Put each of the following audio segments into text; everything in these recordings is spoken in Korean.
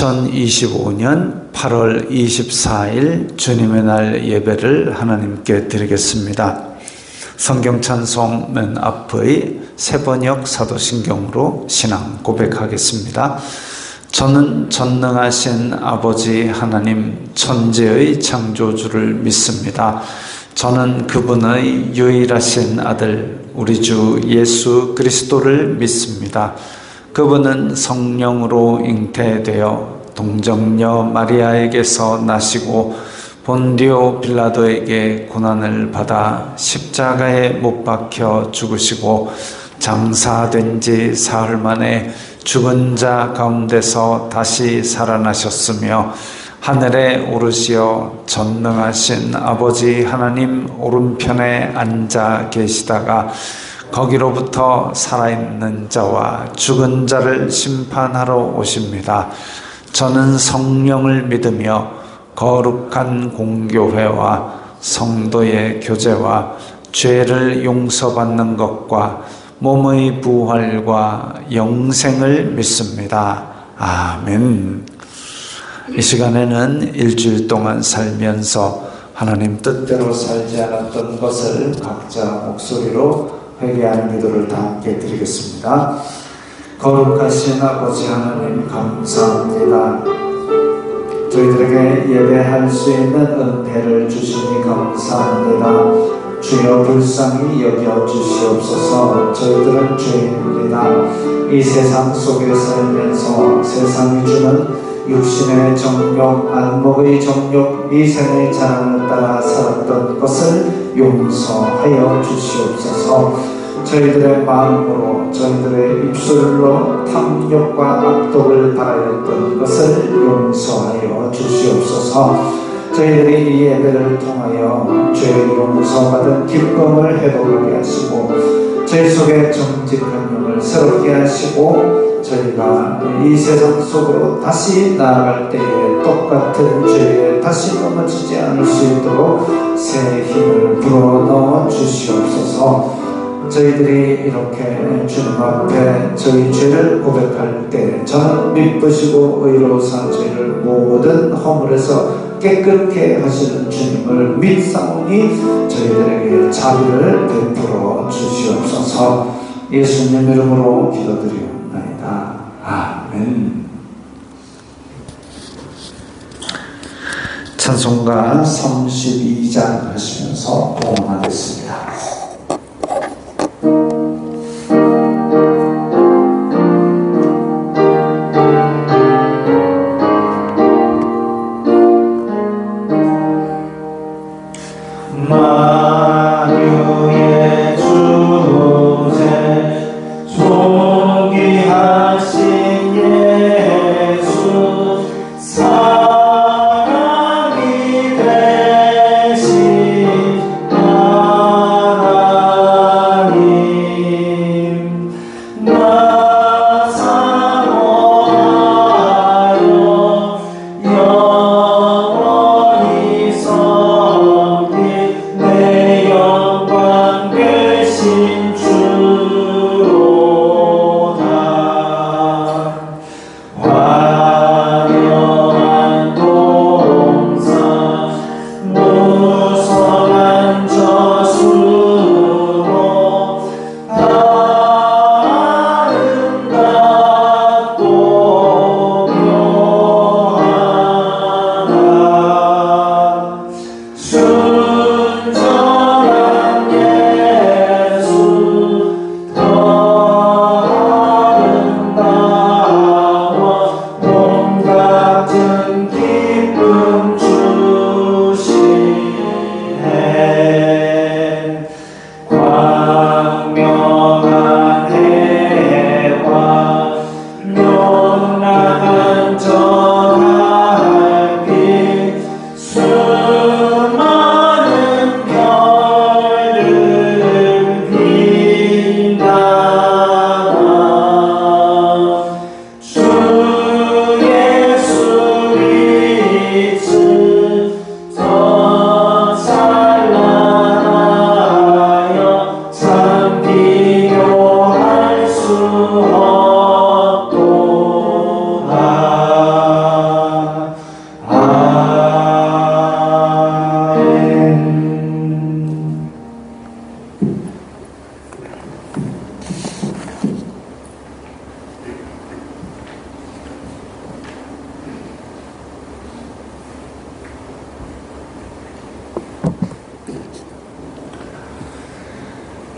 2025년 8월 24일 주님의 날 예배를 하나님께 드리겠습니다. 성경 찬송 맨 앞의 세번역 사도신경으로 신앙 고백하겠습니다. 저는 전능하신 아버지 하나님 천지의 창조주를 믿습니다. 저는 그분의 유일하신 아들 우리 주 예수 그리스도를 믿습니다. 그분은 성령으로 잉태되어 동정녀 마리아에게서 나시고 본디오 빌라도에게 고난을 받아 십자가에 못 박혀 죽으시고 장사된 지 사흘 만에 죽은 자 가운데서 다시 살아나셨으며 하늘에 오르시어 전능하신 아버지 하나님 오른편에 앉아 계시다가 거기로부터 살아있는 자와 죽은 자를 심판하러 오십니다. 저는 성령을 믿으며 거룩한 공교회와 성도의 교제와 죄를 용서받는 것과 몸의 부활과 영생을 믿습니다. 아멘. 이 시간에는 일주일 동안 살면서 하나님 뜻대로 살지 않았던 것을 각자 목소리로 회개하는 기도를 다 함께 드리겠습니다. 거룩하신 아버지 하나님 감사합니다. 저희들에게 예배할 수 있는 은혜를 주시니 감사합니다. 주여 불쌍히 여겨 주시옵소서. 저희들은 죄인입니다. 이 세상 속에 살면서 세상이 주는 육신의 정욕, 안목의 정욕, 이생의 자랑을 따라 살았던 것을 용서하여 주시옵소서. 저희들의 마음으로, 저희들의 입술로 탐욕과 악독을 바라였던 것을 용서하여 주시옵소서. 저희들이 이 예배를 통하여 죄 용서받은 기쁨을 회복하게 하시고 저희 속에 정직한 영을 새롭게 하시고 저희가 이 세상 속으로 다시 나아갈 때에 똑같은 죄에 다시 넘어지지 않을 수 있도록 새 힘을 불어넣어 주시옵소서. 저희들이 이렇게 주님 앞에 저희 죄를 고백할 때 저는 미쁘시고 의로우사 죄를 모든 허물에서 깨끗게 하시는 주님을 믿사오니 저희들에게 자비를 베풀어 주시옵소서. 예수님 이름으로 기도드리옵나이다. 아멘. 찬송가 32장 하시면서 봉헌하겠습니다. 만유의 주제 존귀하신 예수 사랑이 되신 하나님 나 사모하여 영원히 섬길 내 영광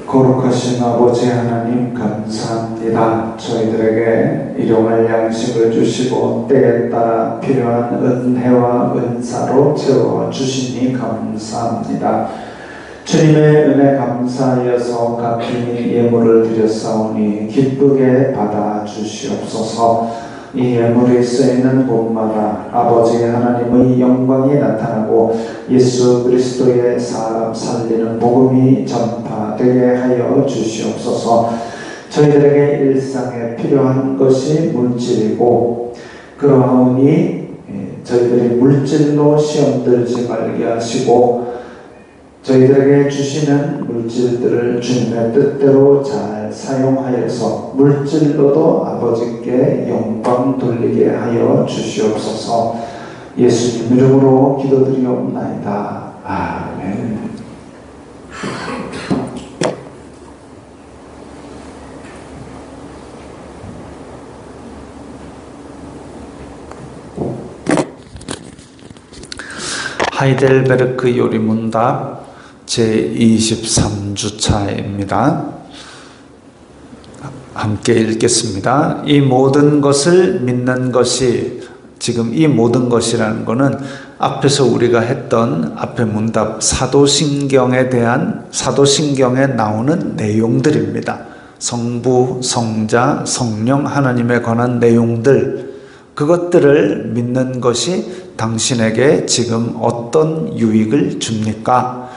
거룩하신 아버지 하나님 감사합니다. 저희들에게 일용할 양식을 주시고 때에 따라 필요한 은혜와 은사로 채워주시니 감사합니다. 주님의 은혜 감사하여서 값진 예물을 드렸사오니 기쁘게 받아주시옵소서. 이 예물이 쓰이는 곳마다 아버지 하나님의 영광이 나타나고 예수 그리스도의 사람 살리는 복음이 전파되게 하여 주시옵소서. 저희들에게 일상에 필요한 것이 물질이고 그러하오니 저희들이 물질로 시험 들지 말게 하시고 저희들에게 주시는 물질들을 주님의 뜻대로 잘 사용하여서 물질로도 아버지께 영광 돌리게 하여 주시옵소서. 예수님 이름으로 기도드리옵나이다. 아멘. 하이델베르크 요리문답 제23주차입니다. 함께 읽겠습니다. 이 모든 것을 믿는 것이, 지금 이 모든 것이라는 것은 앞에서 우리가 했던 앞에 문답 사도신경에 대한 사도신경에 나오는 내용들입니다. 성부, 성자, 성령 하나님에 관한 내용들, 그것들을 믿는 것이 당신에게 지금 어떤 유익을 줍니까?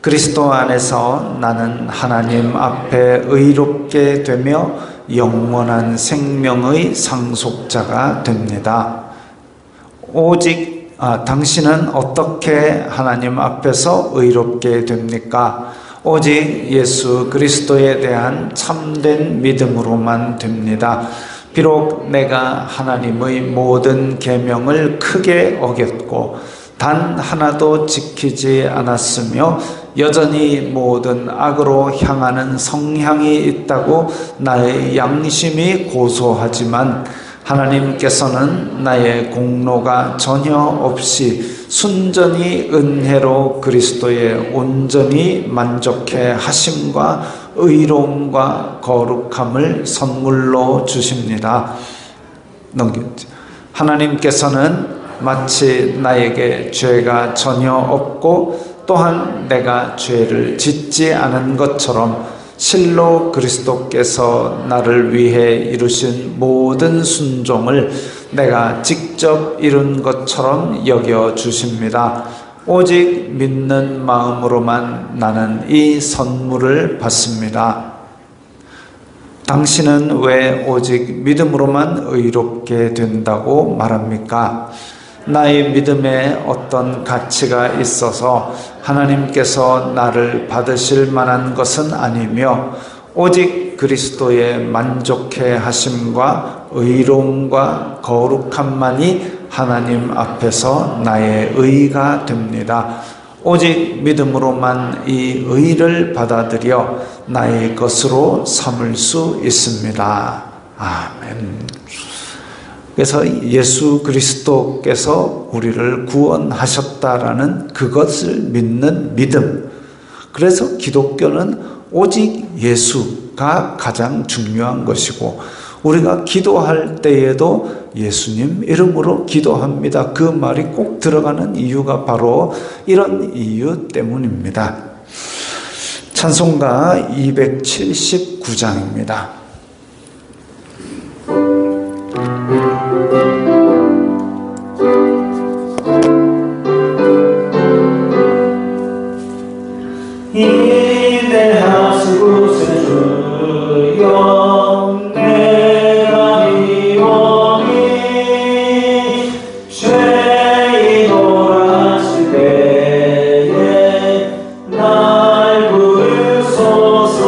그리스도 안에서 나는 하나님 앞에 의롭게 되며 영원한 생명의 상속자가 됩니다. 오직 당신은 어떻게 하나님 앞에서 의롭게 됩니까? 오직 예수 그리스도에 대한 참된 믿음으로만 됩니다. 비록 내가 하나님의 모든 계명을 크게 어겼고 단 하나도 지키지 않았으며 여전히 모든 악으로 향하는 성향이 있다고 나의 양심이 고소하지만 하나님께서는 나의 공로가 전혀 없이 순전히 은혜로 그리스도의 온전히 만족해 하심과 의로움과 거룩함을 선물로 주십니다. 하나님께서는 마치 나에게 죄가 전혀 없고 또한 내가 죄를 짓지 않은 것처럼 실로 그리스도께서 나를 위해 이루신 모든 순종을 내가 직접 이룬 것처럼 여겨 주십니다. 오직 믿는 마음으로만 나는 이 선물을 받습니다. 당신은 왜 오직 믿음으로만 의롭게 된다고 말합니까? 나의 믿음에 어떤 가치가 있어서 하나님께서 나를 받으실 만한 것은 아니며 오직 그리스도의 만족해 하심과 의로움과 거룩함만이 하나님 앞에서 나의 의가 됩니다. 오직 믿음으로만 이 의를 받아들여 나의 것으로 삼을 수 있습니다. 아멘. 그래서 예수 그리스도께서 우리를 구원하셨다라는 그것을 믿는 믿음. 그래서 기독교는 오직 예수가 가장 중요한 것이고 우리가 기도할 때에도 예수님 이름으로 기도합니다. 그 말이 꼭 들어가는 이유가 바로 이런 이유 때문입니다. 찬송가 279장입니다. 이대하신 곳에 주여 내가 미워니 죄인 돌아실 때에 날 부르소서.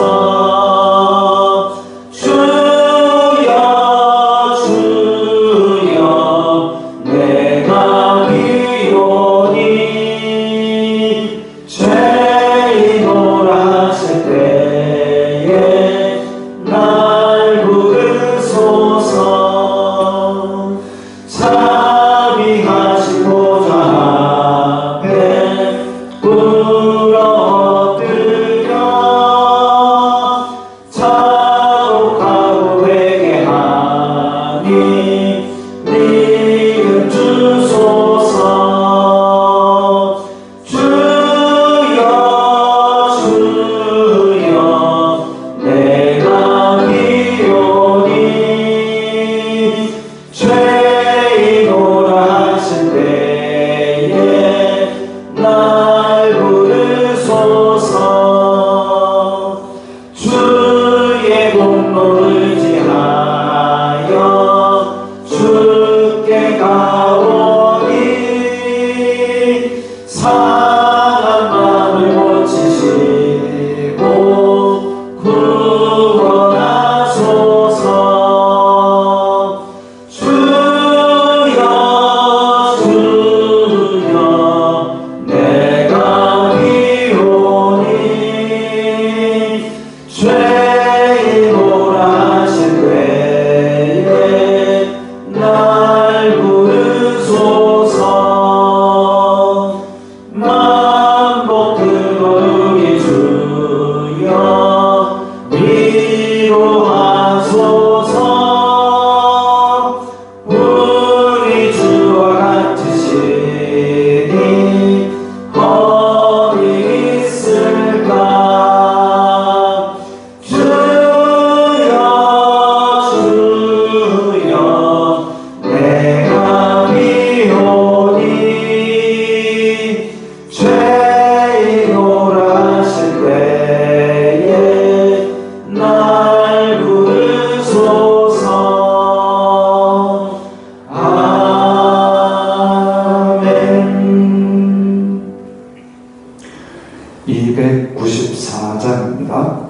54장입니다.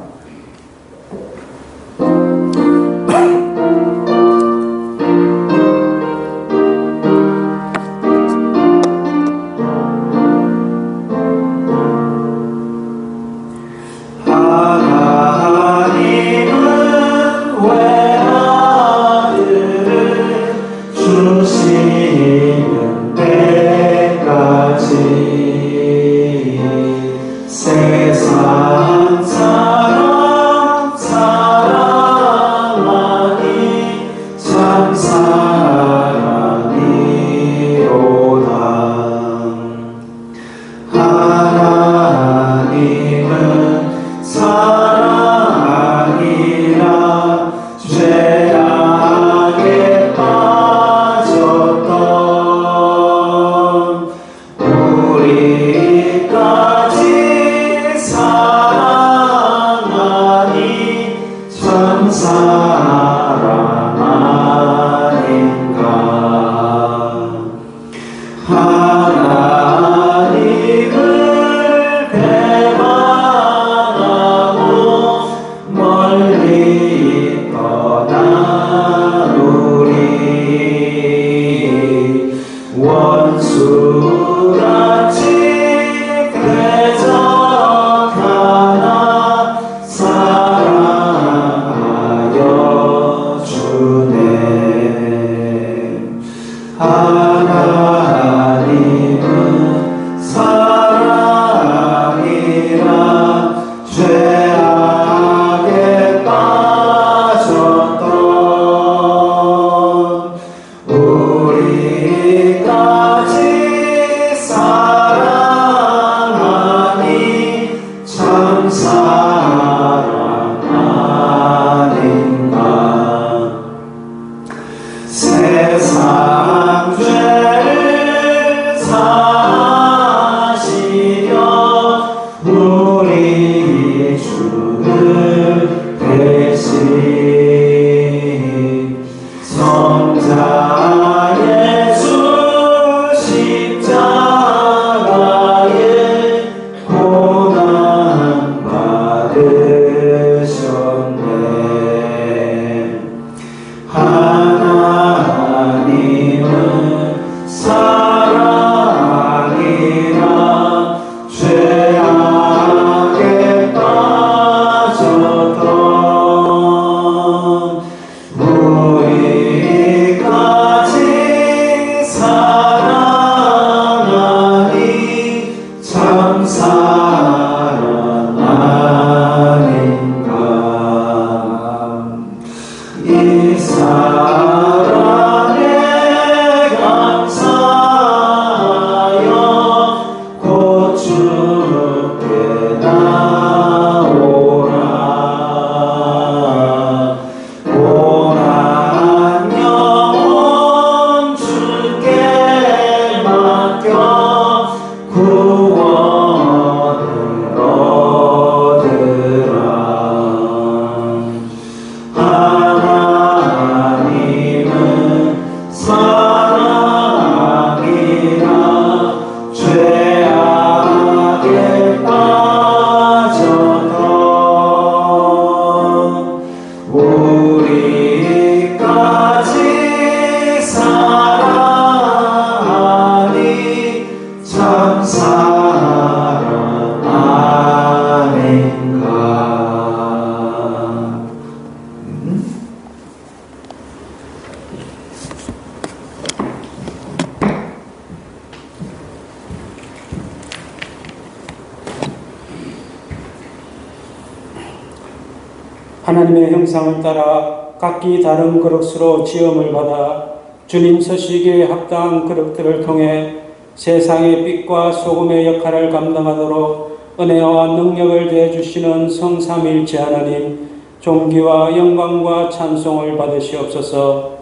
하나님의 형상을 따라 각기 다른 그릇으로 지음을 받아 주님 서시기에 합당한 그릇들을 통해 세상의 빛과 소금의 역할을 감당하도록 은혜와 능력을 대해주시는 성삼일체 하나님, 존귀와 영광과 찬송을 받으시옵소서.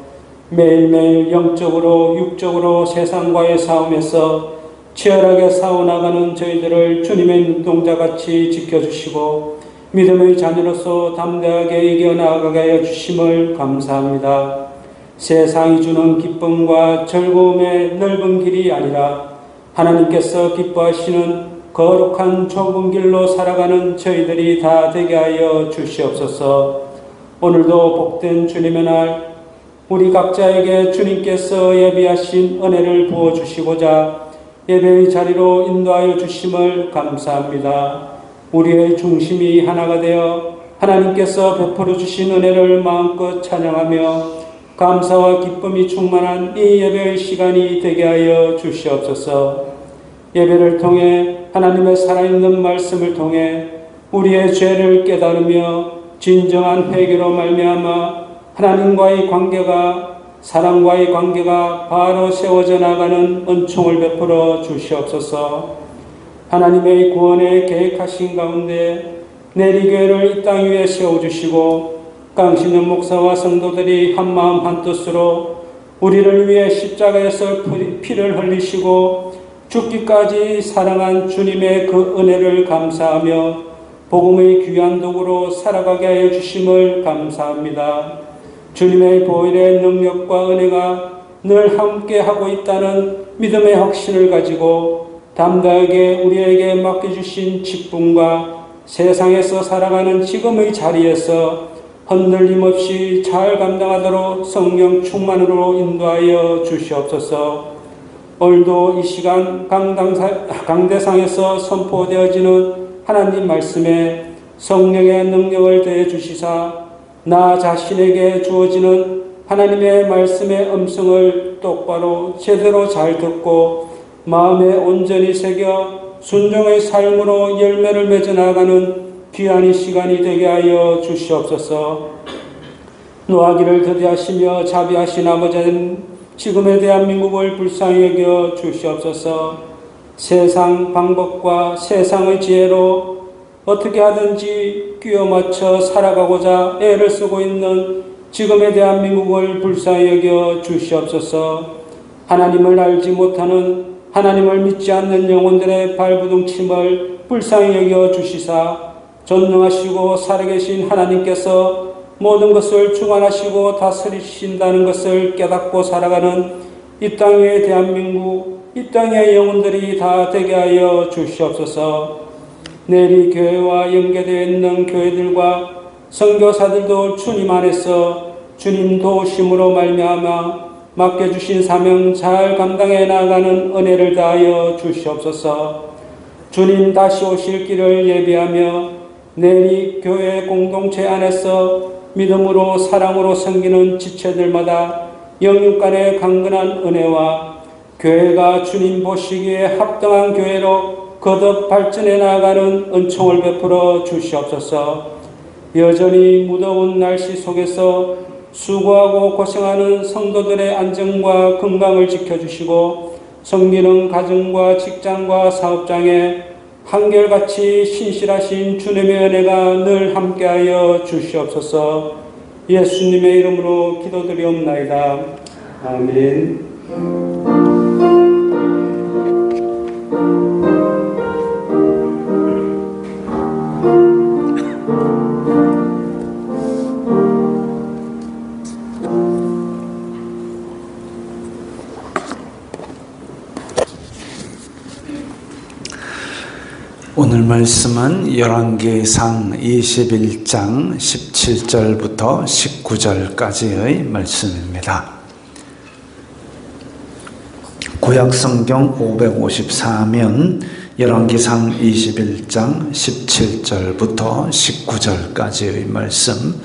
매일매일 영적으로 육적으로 세상과의 싸움에서 치열하게 싸워나가는 저희들을 주님의 눈동자같이 지켜주시고 믿음의 자녀로서 담대하게 이겨나가게 하여 주심을 감사합니다. 세상이 주는 기쁨과 즐거움의 넓은 길이 아니라 하나님께서 기뻐하시는 거룩한 좁은 길로 살아가는 저희들이 다 되게 하여 주시옵소서. 오늘도 복된 주님의 날 우리 각자에게 주님께서 예비하신 은혜를 부어주시고자 예배의 자리로 인도하여 주심을 감사합니다. 우리의 중심이 하나가 되어 하나님께서 베풀어 주신 은혜를 마음껏 찬양하며 감사와 기쁨이 충만한 이 예배의 시간이 되게 하여 주시옵소서. 예배를 통해 하나님의 살아있는 말씀을 통해 우리의 죄를 깨달으며 진정한 회개로 말미암아 하나님과의 관계가 사랑과의 관계가 바로 세워져 나가는 은총을 베풀어 주시옵소서. 하나님의 구원에 계획하신 가운데 내리교회를 이 땅 위에 세워주시고 깡시는 목사와 성도들이 한마음 한뜻으로 우리를 위해 십자가에서 피를 흘리시고 죽기까지 사랑한 주님의 그 은혜를 감사하며 복음의 귀한 도구로 살아가게 하여 주심을 감사합니다. 주님의 보혈의 능력과 은혜가 늘 함께하고 있다는 믿음의 확신을 가지고 담대하게 우리에게 맡겨주신 직분과 세상에서 살아가는 지금의 자리에서 흔들림 없이 잘 감당하도록 성령 충만으로 인도하여 주시옵소서. 오늘도 이 시간 강대상에서 선포되어지는 하나님 말씀에 성령의 능력을 더해 주시사 나 자신에게 주어지는 하나님의 말씀의 음성을 똑바로 제대로 잘 듣고 마음에 온전히 새겨 순종의 삶으로 열매를 맺어 나가는 귀한 이 시간이 되게 하여 주시옵소서. 노하기를 더디하시며 자비하신 아버지는 지금의 대한민국을 불쌍히 여겨 주시옵소서. 세상 방법과 세상의 지혜로 어떻게 하든지 끼워 맞춰 살아가고자 애를 쓰고 있는 지금의 대한민국을 불쌍히 여겨 주시옵소서. 하나님을 알지 못하는 하나님을 믿지 않는 영혼들의 발부둥침을 불쌍히 여겨 주시사 전능하시고 살아계신 하나님께서 모든 것을 주관하시고 다스리신다는 것을 깨닫고 살아가는 이 땅의 대한민국, 이 땅의 영혼들이 다 되게 하여 주시옵소서. 내리 교회와 연계되어 있는 교회들과 선교사들도 주님 안에서 주님 도우심으로 말미암아 맡겨주신 사명 잘 감당해 나가는 은혜를 다하여 주시옵소서. 주님 다시 오실 길을 예비하며 내리 교회 공동체 안에서 믿음으로 사랑으로 섬기는 지체들마다 영육 간의 강건한 은혜와 교회가 주님 보시기에 합당한 교회로 거듭 발전해 나가는 은총을 베풀어 주시옵소서. 여전히 무더운 날씨 속에서 수고하고 고생하는 성도들의 안정과 건강을 지켜주시고 섬기는 가정과 직장과 사업장에 한결같이 신실하신 주님의 은혜가 늘 함께하여 주시옵소서. 예수님의 이름으로 기도드리옵나이다. 아멘. 오늘 말씀은 열왕기상 21장 17절부터 19절까지의 말씀입니다. 구약성경 554면 열왕기상 21장 17절부터 19절까지의 말씀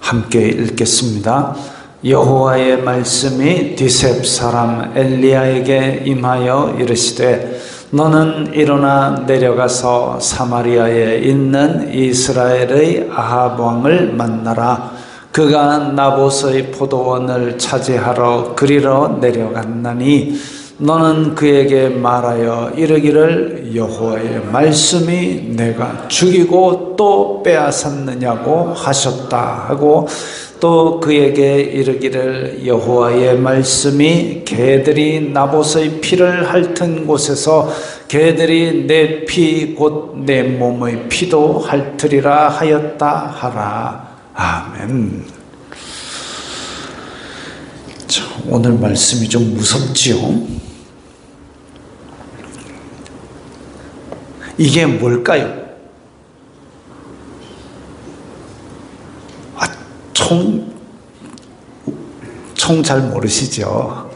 함께 읽겠습니다. 여호와의 말씀이 디셉 사람 엘리야에게 임하여 이르시되 너는 일어나 내려가서 사마리아에 있는 이스라엘의 아합 왕을 만나라. 그가 나봇의 포도원을 차지하러 그리로 내려갔나니 너는 그에게 말하여 이르기를 여호와의 말씀이 내가 죽이고 또 빼앗았느냐고 하셨다 하고 또 그에게 이르기를 여호와의 말씀이 개들이 나봇의 피를 핥은 곳에서 개들이 내 피 곧 내 몸의 피도 핥으리라 하였다 하라. 아멘. 자, 오늘 말씀이 좀 무섭지요? 이게 뭘까요? 총 잘 모르시죠?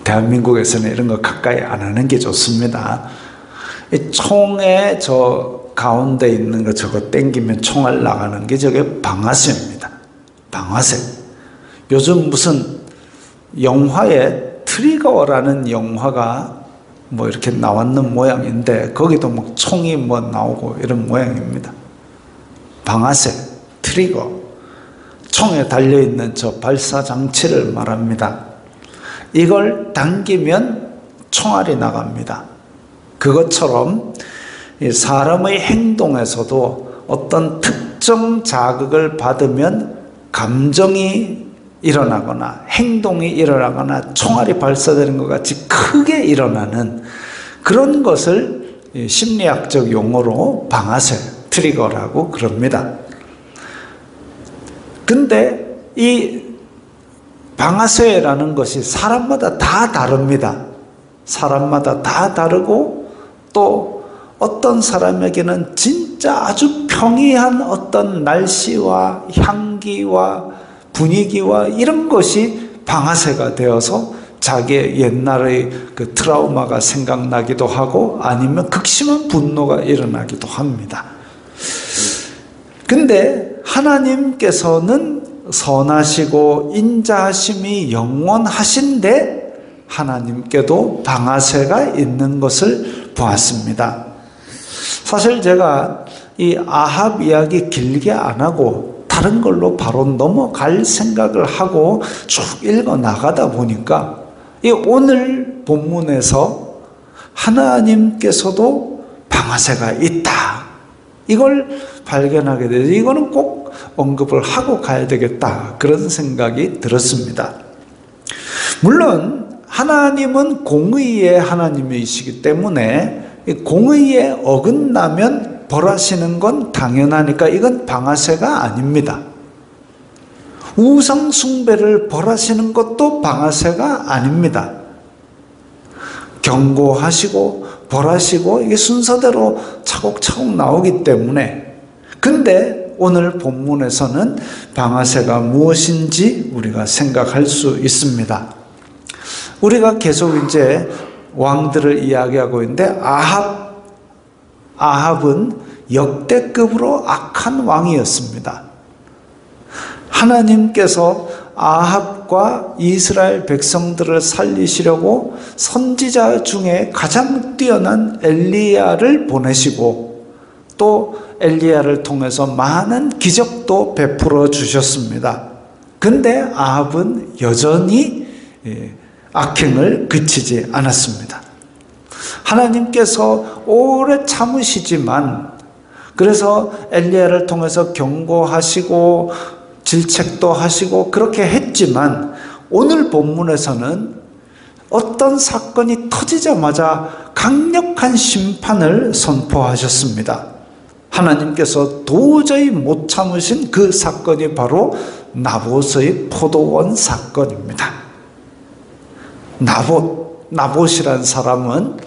대한민국에서는 이런 거 가까이 안 하는 게 좋습니다. 이 총에 저 가운데 있는 거 저거 땡기면 총알 나가는 게 저게 방아쇠입니다. 방아쇠. 요즘 무슨 영화에 트리거라는 영화가 뭐 이렇게 나왔는 모양인데 거기도 막 총이 뭐 나오고 이런 모양입니다. 방아쇠, 트리거. 총에 달려있는 저 발사장치를 말합니다. 이걸 당기면 총알이 나갑니다. 그것처럼 사람의 행동에서도 어떤 특정 자극을 받으면 감정이 일어나거나 행동이 일어나거나 총알이 발사되는 것 같이 크게 일어나는 그런 것을 심리학적 용어로 방아쇠, 트리거라고 그럽니다. 근데 이 방아쇠라는 것이 사람마다 다 다릅니다. 사람마다 다 다르고 또 어떤 사람에게는 진짜 아주 평이한 어떤 날씨와 향기와 분위기와 이런 것이 방아쇠가 되어서 자기의 옛날의 그 트라우마가 생각나기도 하고 아니면 극심한 분노가 일어나기도 합니다. 근데 하나님께서는 선하시고 인자하심이 영원하신데 하나님께도 방아쇠가 있는 것을 보았습니다. 사실 제가 이 아합 이야기 길게 안 하고 다른 걸로 바로 넘어갈 생각을 하고 쭉 읽어 나가다 보니까 이 오늘 본문에서 하나님께서도 방아쇠가 있다. 이걸 발견하게 돼서 이거는 꼭 언급을 하고 가야 되겠다. 그런 생각이 들었습니다. 물론 하나님은 공의의 하나님이시기 때문에 공의에 어긋나면 벌하시는 건 당연하니까 이건 방아쇠가 아닙니다. 우상 숭배를 벌하시는 것도 방아쇠가 아닙니다. 경고하시고 벌하시고 이게 순서대로 차곡차곡 나오기 때문에 근데 오늘 본문에서는 방아쇠가 무엇인지 우리가 생각할 수 있습니다. 우리가 계속 이제 왕들을 이야기하고 있는데 아합은 역대급으로 악한 왕이었습니다. 하나님께서 아합과 이스라엘 백성들을 살리시려고 선지자 중에 가장 뛰어난 엘리야를 보내시고 또 엘리야를 통해서 많은 기적도 베풀어 주셨습니다. 근데 아합은 여전히 악행을 그치지 않았습니다. 하나님께서 오래 참으시지만 그래서 엘리야를 통해서 경고하시고 질책도 하시고 그렇게 했지만 오늘 본문에서는 어떤 사건이 터지자마자 강력한 심판을 선포하셨습니다. 하나님께서 도저히 못 참으신 그 사건이 바로 나봇의 포도원 사건입니다. 나봇이란 사람은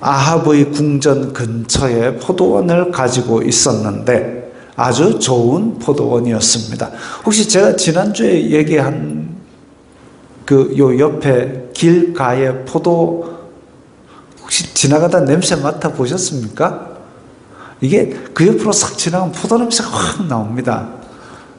아합의 궁전 근처에 포도원을 가지고 있었는데 아주 좋은 포도원이었습니다. 혹시 제가 지난주에 얘기한 그 요 옆에 길가에 포도 혹시 지나가다 냄새 맡아 보셨습니까? 이게 그 옆으로 싹 지나가면 포도 냄새가 확 나옵니다.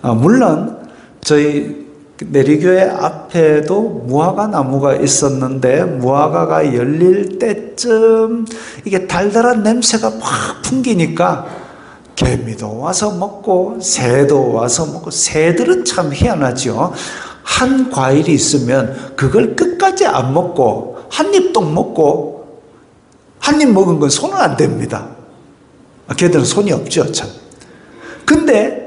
물론 저희 내리교회 앞에도 무화과 나무가 있었는데 무화과가 열릴 때쯤 이게 달달한 냄새가 확 풍기니까 개미도 와서 먹고 새도 와서 먹고 새들은 참 희한하죠. 한 과일이 있으면 그걸 끝까지 안 먹고 한 입도 먹고 한 입 먹은 건 손은 안 댑니다. 걔들은 손이 없죠 참. 근데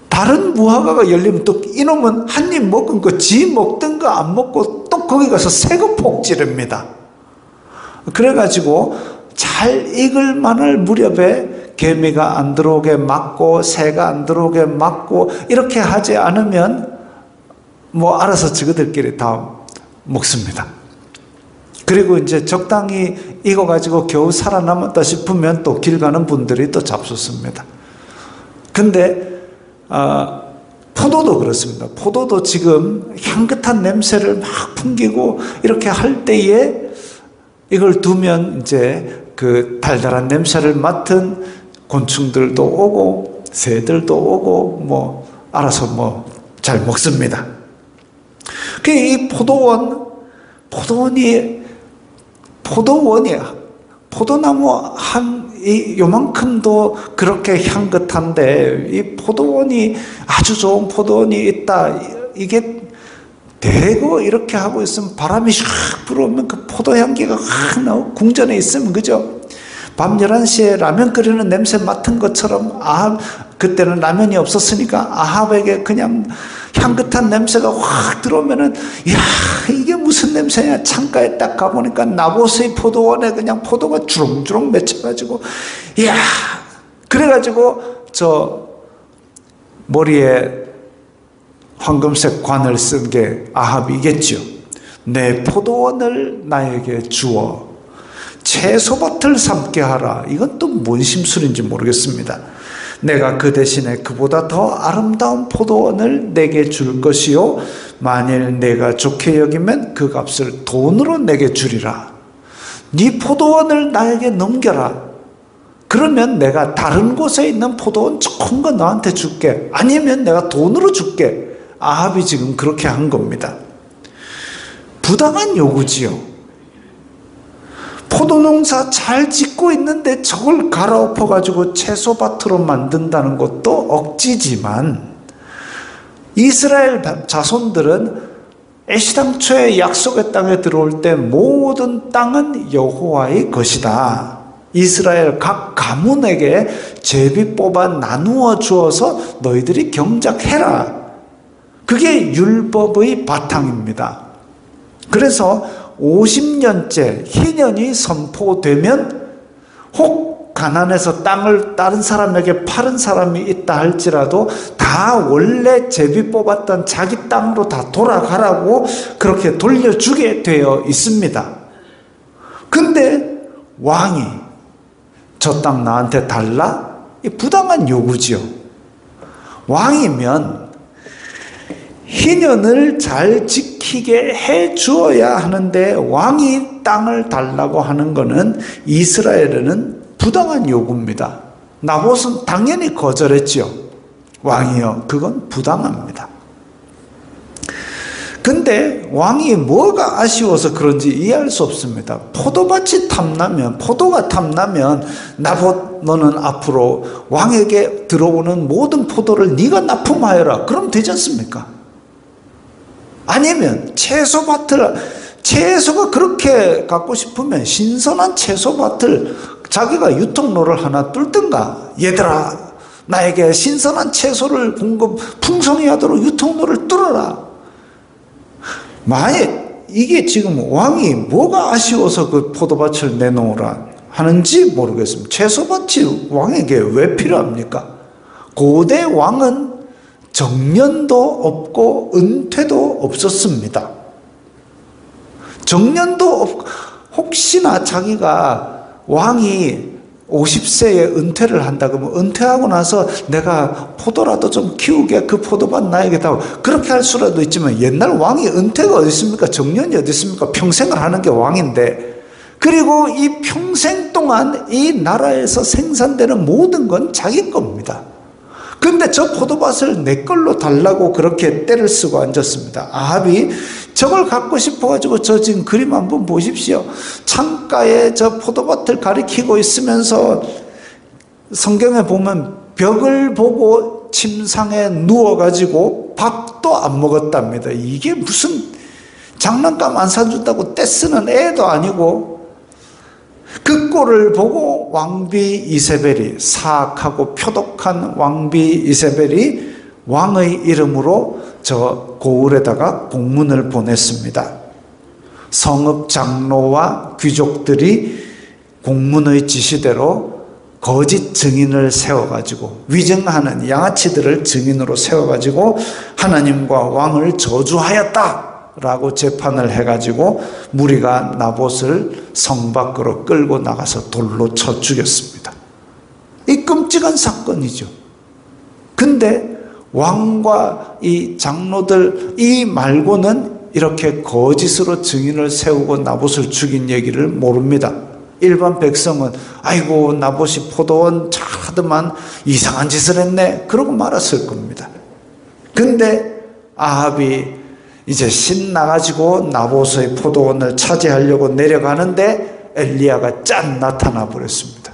다른 무화과가 열리면 또 이놈은 한 입 먹은 거 지 먹던 거 안 먹고 또 거기 가서 새거 폭지릅니다. 그래가지고 잘 익을 만할 무렵에 개미가 안 들어오게 막고 새가 안 들어오게 막고 이렇게 하지 않으면 뭐 알아서 저거들끼리 다 먹습니다. 그리고 이제 적당히 익어가지고 겨우 살아남았다 싶으면 또 길 가는 분들이 또 잡수습니다. 근데 포도도 그렇습니다. 포도도 지금 향긋한 냄새를 막 풍기고 이렇게 할 때에 이걸 두면 이제 그 달달한 냄새를 맡은 곤충들도 오고 새들도 오고 뭐 알아서 뭐 잘 먹습니다. 이 포도나무 요만큼도 그렇게 향긋한데 이 포도원이 아주 좋은 포도원이 있다. 이게 대고 이렇게 하고 있으면 바람이 샥 불어오면 그 포도 향기가 확 나오고 궁전에 있으면 그죠? 밤 11시에 라면 끓이는 냄새 맡은 것처럼 그때는 라면이 없었으니까 아합에게 그냥 향긋한 냄새가 확 들어오면은 야 이게 무슨 냄새냐 창가에 딱 가보니까 나봇의 포도원에 그냥 포도가 주렁주렁 맺혀가지고 야 그래가지고 저 머리에 황금색 관을 쓴 게 아합이겠죠. 내 포도원을 나에게 주어 채소밭을 삼게 하라. 이건 또 뭔 심술인지 모르겠습니다. 내가 그 대신에 그보다 더 아름다운 포도원을 내게 줄 것이요 만일 내가 좋게 여기면 그 값을 돈으로 내게 주리라. 네 포도원을 나에게 넘겨라. 그러면 내가 다른 곳에 있는 포도원 좋은 거 너한테 줄게. 아니면 내가 돈으로 줄게. 아합이 지금 그렇게 한 겁니다. 부당한 요구지요. 포도농사 잘 짓고 있는데 저걸 갈아엎어가지고 채소밭으로 만든다는 것도 억지지만 이스라엘 자손들은 애시당초에 약속의 땅에 들어올 때 모든 땅은 여호와의 것이다. 이스라엘 각 가문에게 제비 뽑아 나누어 주어서 너희들이 경작해라. 그게 율법의 바탕입니다. 그래서 50년째 희년이 선포되면 혹 가난해서 땅을 다른 사람에게 파는 사람이 있다 할지라도 다 원래 제비 뽑았던 자기 땅으로 다 돌아가라고 그렇게 돌려주게 되어 있습니다. 근데 왕이 저 땅 나한테 달라? 이 부당한 요구지요. 왕이면 희년을 잘 지키게 해 주어야 하는데 왕이 땅을 달라고 하는 것은 이스라엘에는 부당한 요구입니다. 나봇은 당연히 거절했죠. 왕이요, 그건 부당합니다. 근데 왕이 뭐가 아쉬워서 그런지 이해할 수 없습니다. 포도밭이 탐나면, 포도가 탐나면 나봇 너는 앞으로 왕에게 들어오는 모든 포도를 네가 납품하여라. 그럼 되지 않습니까? 아니면 채소가 그렇게 갖고 싶으면 신선한 채소밭을 자기가 유통로를 하나 뚫든가. 얘들아 나에게 신선한 채소를 풍성히 하도록 유통로를 뚫어라. 만약 이게 지금 왕이 뭐가 아쉬워서 그 포도밭을 내놓으라 하는지 모르겠습니다. 채소밭이 왕에게 왜 필요합니까? 고대 왕은 정년도 없고 은퇴도 없었습니다. 정년도 없고 혹시나 자기가 왕이 50세에 은퇴를 한다 그러면 은퇴하고 나서 내가 포도라도 좀 키우게 그 포도밭 나에게 다 그렇게 할 수라도 있지만 옛날 왕이 은퇴가 어디 있습니까? 정년이 어디 있습니까? 평생을 하는 게 왕인데 그리고 이 평생 동안 이 나라에서 생산되는 모든 건 자기 겁니다. 근데 저 포도밭을 내 걸로 달라고 그렇게 때를 쓰고 앉았습니다. 아합이 저걸 갖고 싶어가지고 저 지금 그림 한번 보십시오. 창가에 저 포도밭을 가리키고 있으면서 성경에 보면 벽을 보고 침상에 누워가지고 밥도 안 먹었답니다. 이게 무슨 장난감 안 사준다고 떼쓰는 애도 아니고 그 꼴을 보고 왕비 이세벨이 사악하고 표독한 왕비 이세벨이 왕의 이름으로 저 고을에다가 공문을 보냈습니다. 성읍 장로와 귀족들이 공문의 지시대로 거짓 증인을 세워가지고 위증하는 양아치들을 증인으로 세워가지고 하나님과 왕을 저주하였다. 라고 재판을 해가지고 무리가 나봇을 성 밖으로 끌고 나가서 돌로 쳐 죽였습니다. 이 끔찍한 사건이죠. 근데 왕과 이 장로들 이 말고는 이렇게 거짓으로 증인을 세우고 나봇을 죽인 얘기를 모릅니다. 일반 백성은 아이고 나봇이 포도원 잘하더만 이상한 짓을 했네 그러고 말았을 겁니다. 근데 아합이 이제 신나가지고 나봇의 포도원을 차지하려고 내려가는데 엘리야가 짠 나타나 버렸습니다.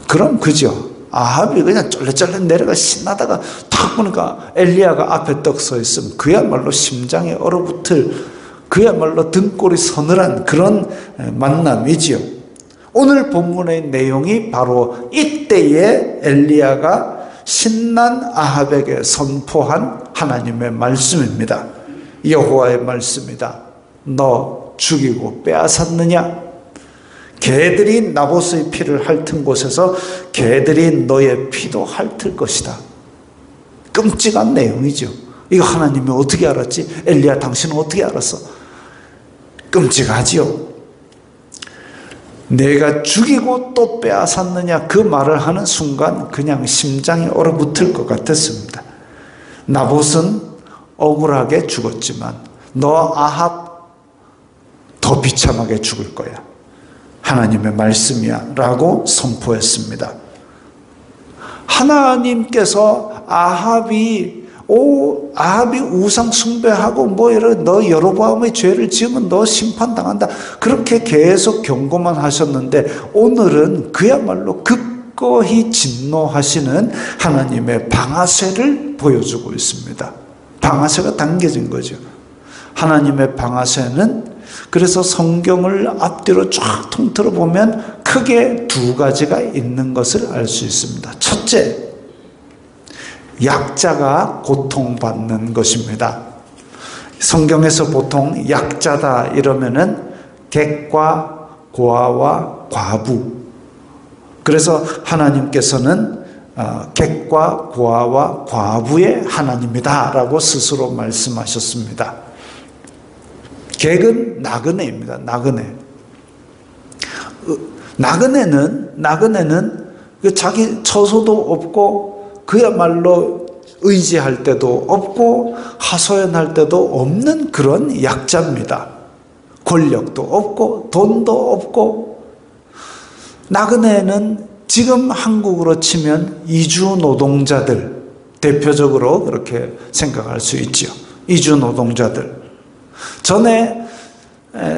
그럼 그죠? 아합이 그냥 쫄래쫄래 내려가 신나다가 탁 보니까 엘리야가 앞에 떡 서 있으면 그야말로 심장에 얼어붙을 그야말로 등골이 서늘한 그런 만남이지요. 오늘 본문의 내용이 바로 이때에 엘리야가 신난 아합에게 선포한 하나님의 말씀입니다. 여호와의 말씀이다. 너 죽이고 빼앗았느냐? 개들이 나봇의 피를 핥은 곳에서 개들이 너의 피도 핥을 것이다. 끔찍한 내용이죠. 이거 하나님이 어떻게 알았지? 엘리야 당신은 어떻게 알았어? 끔찍하지요. 내가 죽이고 또 빼앗았느냐 그 말을 하는 순간 그냥 심장이 얼어붙을 것 같았습니다. 나봇은 억울하게 죽었지만 너 아합 더 비참하게 죽을 거야. 하나님의 말씀이야 라고 선포했습니다. 하나님께서 아합이 우상 숭배하고 뭐 이런 너 여로보암의 죄를 지으면 너 심판당한다 그렇게 계속 경고만 하셨는데 오늘은 그야말로 극거히 진노하시는 하나님의 방아쇠를 보여주고 있습니다. 방아쇠가 당겨진 거죠. 하나님의 방아쇠는 그래서 성경을 앞뒤로 쫙 통틀어 보면 크게 두 가지가 있는 것을 알 수 있습니다. 첫째, 약자가 고통받는 것입니다. 성경에서 보통 약자다 이러면은 객과 고아와 과부. 그래서 하나님께서는 객과 고아와 과부의 하나님이다라고 스스로 말씀하셨습니다. 객은 나그네입니다. 나그네는 자기 처소도 없고 그야말로 의지할 때도 없고 하소연할 때도 없는 그런 약자입니다. 권력도 없고 돈도 없고. 나그네는 지금 한국으로 치면 이주 노동자들 대표적으로 그렇게 생각할 수 있죠. 이주 노동자들. 전에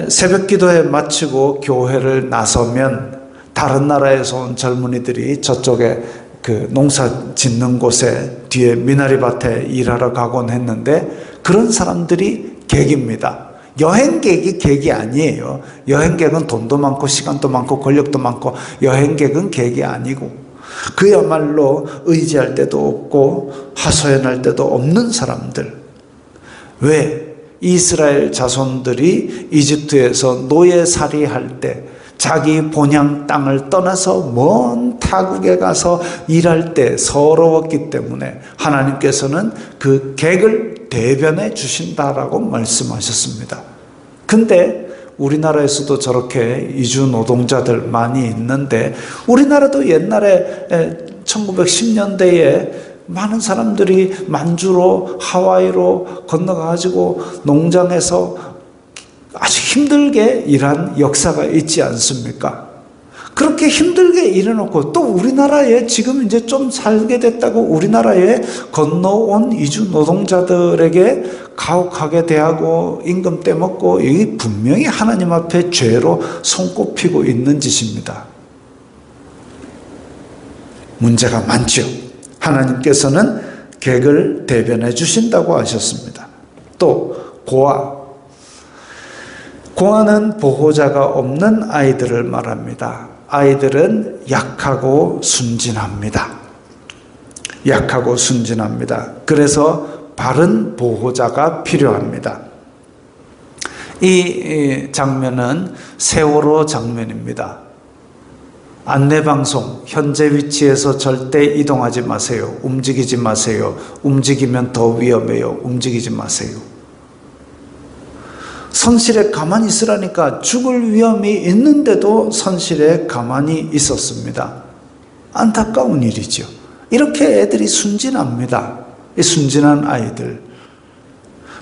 새벽 기도회 마치고 교회를 나서면 다른 나라에서 온 젊은이들이 저쪽에 그 농사 짓는 곳에 뒤에 미나리밭에 일하러 가곤 했는데 그런 사람들이 객입니다. 여행객이 객이 아니에요. 여행객은 돈도 많고 시간도 많고 권력도 많고 여행객은 객이 아니고 그야말로 의지할 데도 없고 하소연할 데도 없는 사람들. 왜? 이스라엘 자손들이 이집트에서 노예살이 할 때 자기 본향 땅을 떠나서 먼 타국에 가서 일할 때 서러웠기 때문에 하나님께서는 그 객을 대변해 주신다라고 말씀하셨습니다. 근데 우리나라에서도 저렇게 이주 노동자들 많이 있는데 우리나라도 옛날에 1910년대에 많은 사람들이 만주로 하와이로 건너가지고 농장에서 아주 힘들게 일한 역사가 있지 않습니까? 그렇게 힘들게 일해놓고 또 우리나라에 지금 이제 좀 살게 됐다고 우리나라에 건너온 이주 노동자들에게 가혹하게 대하고 임금 떼먹고 이게 분명히 하나님 앞에 죄로 손꼽히고 있는 짓입니다. 문제가 많죠. 하나님께서는 객을 대변해 주신다고 하셨습니다. 또 고아는 보호자가 없는 아이들을 말합니다. 아이들은 약하고 순진합니다. 그래서 바른 보호자가 필요합니다. 이 장면은 세월호 장면입니다. 안내방송, 현재 위치에서 절대 이동하지 마세요. 움직이지 마세요. 움직이면 더 위험해요. 움직이지 마세요. 선실에 가만히 있으라니까 죽을 위험이 있는데도 선실에 가만히 있었습니다. 안타까운 일이죠. 이렇게 애들이 순진합니다. 이 순진한 아이들.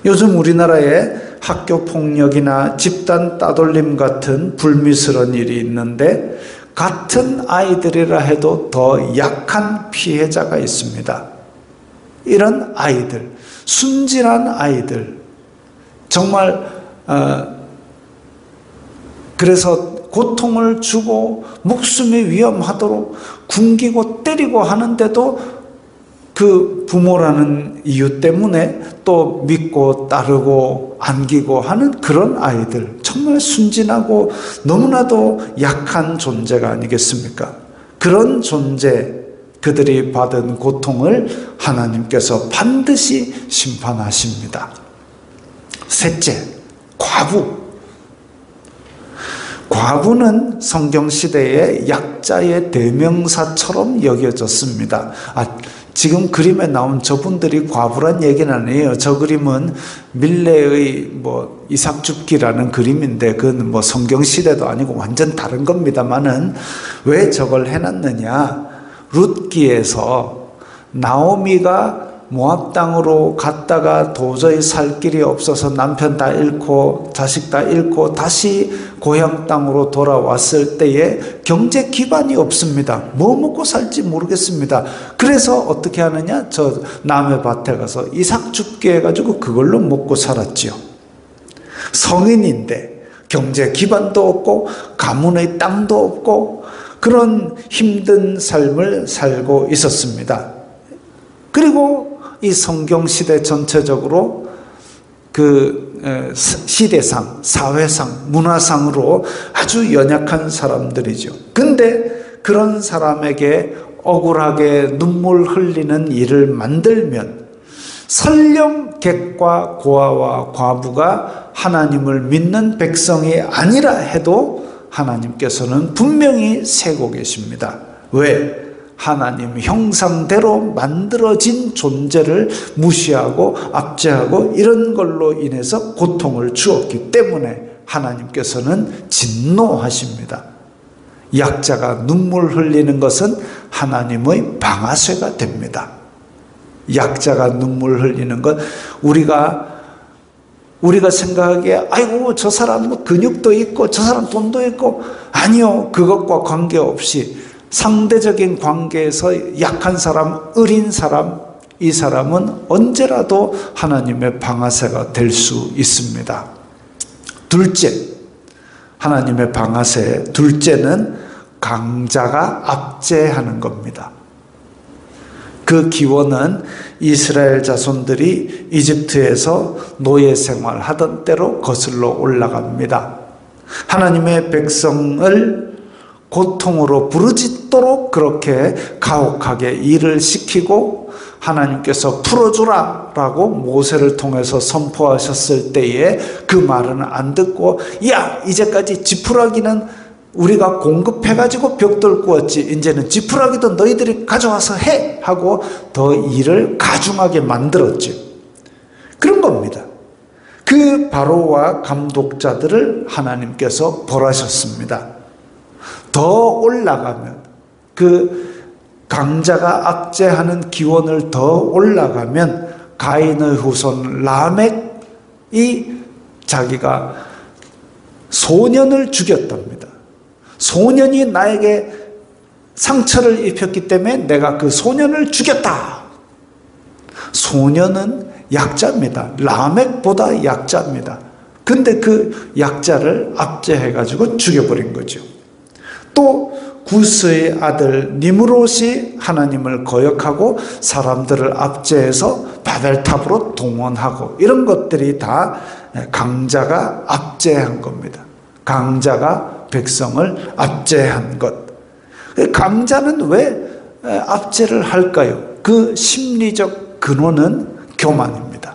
요즘 우리나라에 학교 폭력이나 집단 따돌림 같은 불미스러운 일이 있는데 같은 아이들이라 해도 더 약한 피해자가 있습니다. 이런 아이들, 순진한 아이들, 정말 그래서 고통을 주고 목숨이 위험하도록 굶기고 때리고 하는데도 그 부모라는 이유 때문에 또 믿고 따르고 안기고 하는 그런 아이들, 정말 순진하고 너무나도 약한 존재가 아니겠습니까? 그런 존재, 그들이 받은 고통을 하나님께서 반드시 심판하십니다. 셋째, 과부. 과부는 성경시대의 약자의 대명사처럼 여겨졌습니다. 지금 그림에 나온 저분들이 과부란 얘기는 아니에요. 저 그림은 밀레의 이삭줍기라는 그림인데 그건 성경시대도 아니고 완전 다른 겁니다만은 왜 저걸 해놨느냐. 룻기에서 나오미가 모압 땅으로 갔다가 도저히 살 길이 없어서 남편 다 잃고 자식 다 잃고 다시 고향 땅으로 돌아왔을 때에 경제 기반이 없습니다. 뭐 먹고 살지 모르겠습니다. 그래서 어떻게 하느냐? 저 남의 밭에 가서 이삭 줍기 해가지고 그걸로 먹고 살았지요. 성인인데 경제 기반도 없고 가문의 땅도 없고 그런 힘든 삶을 살고 있었습니다. 그리고 이 성경시대 전체적으로 그 시대상, 사회상, 문화상으로 아주 연약한 사람들이죠. 근데 그런 사람에게 억울하게 눈물 흘리는 일을 만들면 설령 객과 고아와 과부가 하나님을 믿는 백성이 아니라 해도 하나님께서는 분명히 세고 계십니다. 왜? 하나님 형상대로 만들어진 존재를 무시하고 압제하고 이런 걸로 인해서 고통을 주었기 때문에 하나님께서는 진노하십니다. 약자가 눈물 흘리는 것은 하나님의 방아쇠가 됩니다. 약자가 눈물 흘리는 것, 우리가 생각하기에 아이고 저 사람 근육도 있고 저 사람 돈도 있고, 아니요, 그것과 관계없이 상대적인 관계에서 약한 사람, 어린 사람, 이 사람은 언제라도 하나님의 방아쇠가 될 수 있습니다. 둘째, 하나님의 방아쇠 둘째는 강자가 압제하는 겁니다. 그 기원은 이스라엘 자손들이 이집트에서 노예 생활하던 때로 거슬러 올라갑니다. 하나님의 백성을 고통으로 부르짖도록 그렇게 가혹하게 일을 시키고 하나님께서 풀어주라 라고 모세를 통해서 선포하셨을 때에 그 말은 안 듣고, 야, 이제까지 지푸라기는 우리가 공급해가지고 벽돌 구웠지, 이제는 지푸라기도 너희들이 가져와서 해 하고 더 일을 가중하게 만들었죠. 그런 겁니다. 그 바로와 감독자들을 하나님께서 벌하셨습니다. 더 올라가면, 그 강자가 압제하는 기원을 더 올라가면 가인의 후손 라멕이 자기가 소년을 죽였답니다. 소년이 나에게 상처를 입혔기 때문에 내가 그 소년을 죽였다. 소년은 약자입니다. 라멕보다 약자입니다. 근데 그 약자를 압제해가지고 죽여버린 거죠. 또 구스의 아들 니므롯이 하나님을 거역하고 사람들을 압제해서 바벨탑으로 동원하고, 이런 것들이 다 강자가 압제한 겁니다. 강자가 백성을 압제한 것. 강자는 왜 압제를 할까요? 그 심리적 근원은 교만입니다.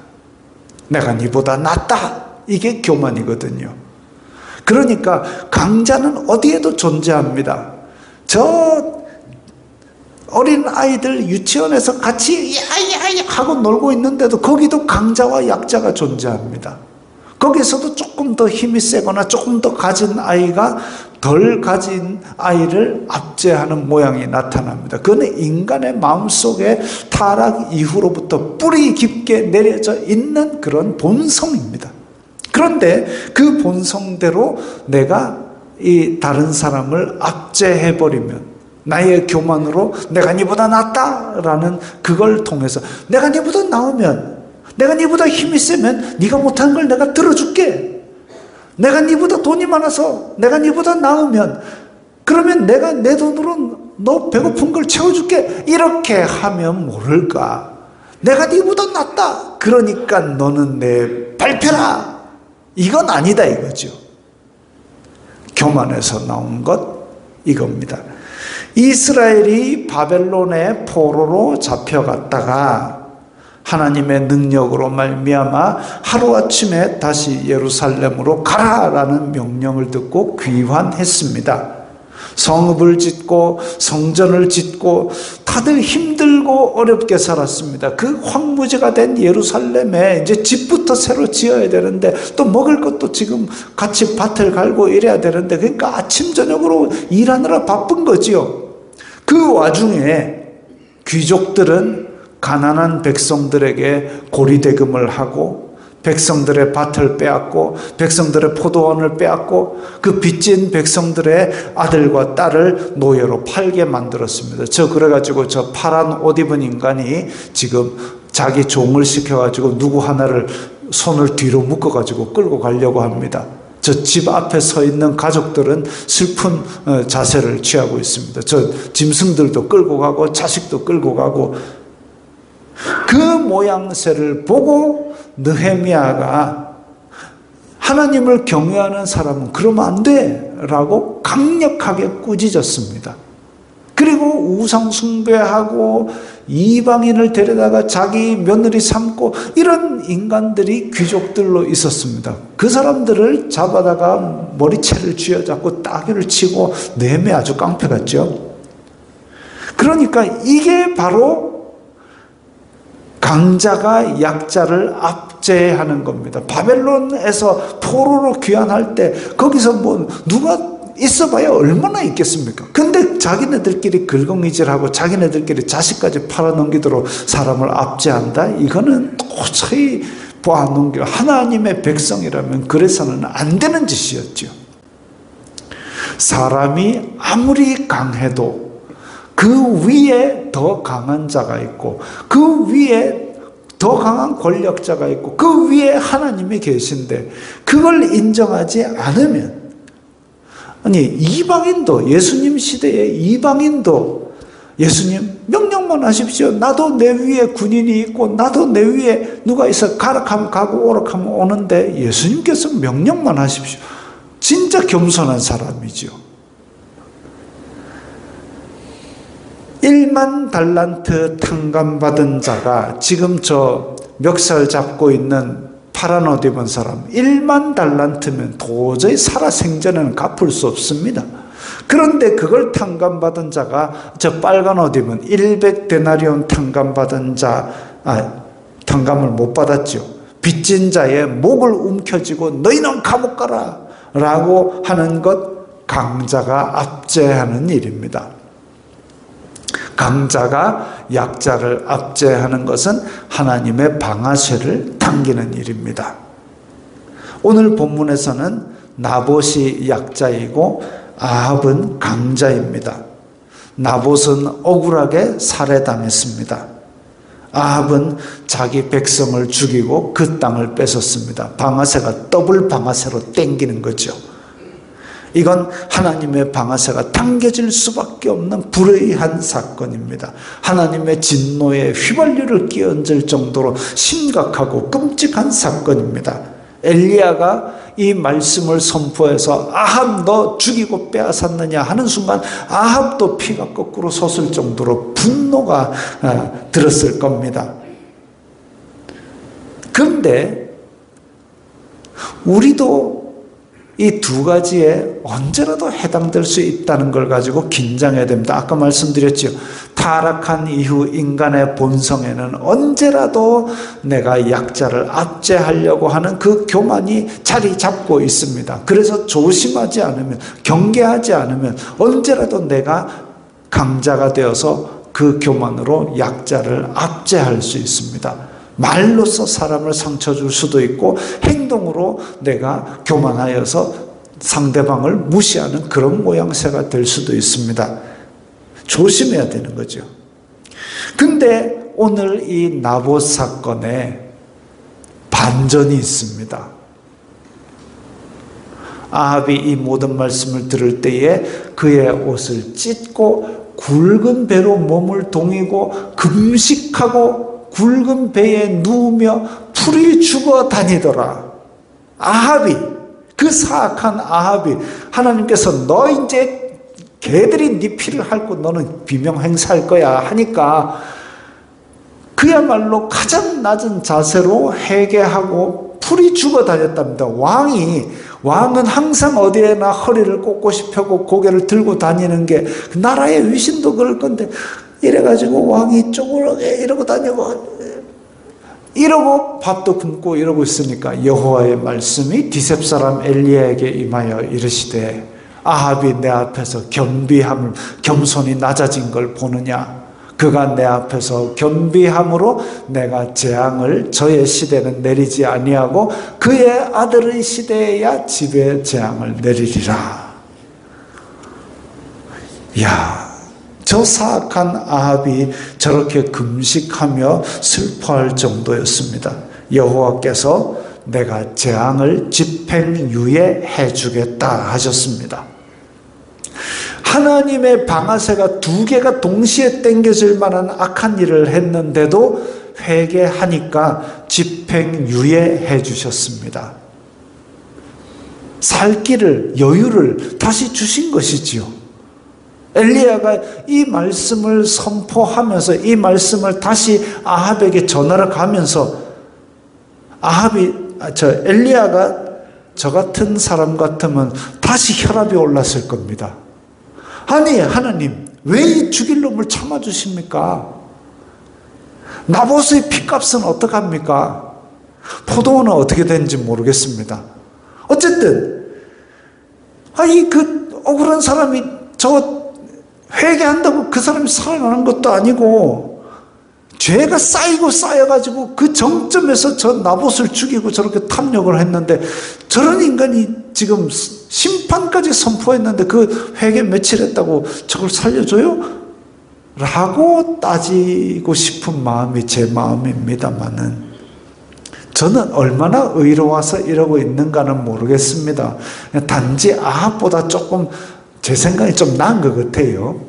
내가 니보다 낫다, 이게 교만이거든요. 그러니까 강자는 어디에도 존재합니다. 저 어린 아이들 유치원에서 같이 야야야 하고 놀고 있는데도 거기도 강자와 약자가 존재합니다. 거기서도 조금 더 힘이 세거나 조금 더 가진 아이가 덜 가진 아이를 압제하는 모양이 나타납니다. 그건 인간의 마음속에 타락 이후로부터 뿌리 깊게 내려져 있는 그런 본성입니다. 그런데 그 본성대로 내가 이 다른 사람을 압제해버리면, 나의 교만으로 내가 니보다 낫다라는 그걸 통해서 내가 니보다 나으면, 내가 니보다 힘이 세면 네가 못하는 걸 내가 들어줄게. 내가 니보다 돈이 많아서 내가 니보다 나으면, 그러면 내가 내 돈으로 너 배고픈 걸 채워줄게. 이렇게 하면 모를까, 내가 니보다 낫다, 그러니까 너는 내 밟혀라. 이건 아니다 이거죠. 교만에서 나온 것 이겁니다. 이스라엘이 바벨론의 포로로 잡혀갔다가 하나님의 능력으로 말미암아 하루아침에 다시 예루살렘으로 가라라는 명령을 듣고 귀환했습니다. 성읍을 짓고 성전을 짓고 다들 힘들고 어렵게 살았습니다. 그 황무지가 된 예루살렘에 이제 집부터 새로 지어야 되는데, 또 먹을 것도 지금 같이 밭을 갈고 이래야 되는데, 그러니까 아침 저녁으로 일하느라 바쁜 거지요. 그 와중에 귀족들은 가난한 백성들에게 고리대금을 하고 백성들의 밭을 빼앗고 백성들의 포도원을 빼앗고 그 빚진 백성들의 아들과 딸을 노예로 팔게 만들었습니다. 그래가지고 저 파란 옷 입은 인간이 지금 자기 종을 시켜가지고 누구 하나를 손을 뒤로 묶어가지고 끌고 가려고 합니다. 저 집 앞에 서 있는 가족들은 슬픈 자세를 취하고 있습니다. 저 짐승들도 끌고 가고 자식도 끌고 가고. 그 모양새를 보고 느헤미야가 하나님을 경외하는 사람은 그러면 안 돼 라고 강력하게 꾸짖었습니다. 그리고 우상 숭배하고 이방인을 데려다가 자기 며느리 삼고 이런 인간들이 귀족들로 있었습니다. 그 사람들을 잡아다가 머리채를 쥐어잡고 따귀를 치고 내매 아주 깡패 같죠. 그러니까 이게 바로 강자가 약자를 압제하는 겁니다. 바벨론에서 포로로 귀환할 때 거기서 뭐 누가 있어봐야 얼마나 있겠습니까? 근데 자기네들끼리 긁어이질하고 자기네들끼리 자식까지 팔아넘기도록 사람을 압제한다? 이거는 도저히 보아넘겨 하나님의 백성이라면 그래서는 안 되는 짓이었죠. 사람이 아무리 강해도 그 위에 더 강한 자가 있고 그 위에 더 강한 권력자가 있고 그 위에 하나님이 계신데 그걸 인정하지 않으면, 아니 이방인도, 예수님 시대에 이방인도 예수님 명령만 하십시오. 나도 내 위에 군인이 있고 나도 내 위에 누가 있어 가락하면 가고 오락하면 오는데 예수님께서 명령만 하십시오. 진짜 겸손한 사람이죠. 1만 달란트 탕감받은 자가 지금 저 멱살 잡고 있는 파란 옷 입은 사람 1만 달란트면 도저히 살아생전에는 갚을 수 없습니다. 그런데 그걸 탕감받은 자가 저 빨간 옷 입은 100데나리온 탕감받은 자, 탕감을 못 받았죠. 빚진 자의 목을 움켜쥐고 너희는 감옥 가라 라고 하는 것, 강자가 압제하는 일입니다. 강자가 약자를 압제하는 것은 하나님의 방아쇠를 당기는 일입니다. 오늘 본문에서는 나봇이 약자이고 아합은 강자입니다. 나봇은 억울하게 살해당했습니다. 아합은 자기 백성을 죽이고 그 땅을 뺏었습니다. 방아쇠가 더블 방아쇠로 당기는 거죠. 이건 하나님의 방아쇠가 당겨질 수밖에 없는 불의한 사건입니다. 하나님의 진노에 휘발유를 끼얹을 정도로 심각하고 끔찍한 사건입니다. 엘리야가 이 말씀을 선포해서 아합 너 죽이고 빼앗았느냐 하는 순간 아합도 피가 거꾸로 솟을 정도로 분노가 들었을 겁니다. 그런데 우리도 이 두 가지에 언제라도 해당될 수 있다는 걸 가지고 긴장해야 됩니다. 아까 말씀드렸죠. 타락한 이후 인간의 본성에는 언제라도 내가 약자를 압제하려고 하는 그 교만이 자리 잡고 있습니다. 그래서 조심하지 않으면, 경계하지 않으면 언제라도 내가 강자가 되어서 그 교만으로 약자를 압제할 수 있습니다. 말로써 사람을 상처 줄 수도 있고 행동으로 내가 교만하여서 상대방을 무시하는 그런 모양새가 될 수도 있습니다. 조심해야 되는 거죠. 근데 오늘 이 나봇 사건에 반전이 있습니다. 아합이 이 모든 말씀을 들을 때에 그의 옷을 찢고 굵은 배로 몸을 동이고 금식하고 굵은 배에 누우며 풀이 죽어 다니더라. 아합이, 그 사악한 아합이, 하나님께서 너 이제 개들이 네 피를 핥고 너는 비명 행사할 거야 하니까 그야말로 가장 낮은 자세로 회개하고 풀이 죽어 다녔답니다. 왕은 항상 어디에나 허리를 꼿꼿이 펴고 고개를 들고 다니는 게 나라의 위신도 그럴 건데, 이래가지고 왕이 쪼그랗게 이러고 다니고 이러고 밥도 굶고 이러고 있으니까 여호와의 말씀이 디셉 사람 엘리야에게 임하여 이르시되 아합이 내 앞에서 겸손이 낮아진 걸 보느냐? 그가 내 앞에서 겸비함으로 내가 재앙을 저의 시대는 내리지 아니하고 그의 아들의 시대에야 집에 재앙을 내리리라. 이야, 저 사악한 아합이 저렇게 금식하며 슬퍼할 정도였습니다. 여호와께서 내가 재앙을 집행유예해 주겠다 하셨습니다. 하나님의 방아쇠가 두 개가 동시에 당겨질 만한 악한 일을 했는데도 회개하니까 집행유예해 주셨습니다. 살 길을, 여유를 다시 주신 것이지요. 엘리야가 이 말씀을 선포하면서 이 말씀을 다시 아합에게 전하러 가면서 엘리야가 저 같은 사람 같으면 다시 혈압이 올랐을 겁니다. 아니 하나님, 왜 이 죽일 놈을 참아주십니까? 나봇의 피값은 어떡합니까? 포도원은 어떻게 되는지 모르겠습니다. 어쨌든 그 억울한 사람이 저 회개한다고 그 사람이 살아나는 것도 아니고 죄가 쌓여가지고 그 정점에서 저 나봇을 죽이고 저렇게 탐욕을 했는데 저런 인간이 지금 심판까지 선포했는데 그 회개 며칠 했다고 저걸 살려줘요? 라고 따지고 싶은 마음이 제 마음입니다만은 저는 얼마나 의로워서 이러고 있는가는 모르겠습니다. 단지 아합보다 조금 제 생각이 좀 나은 것 같아요.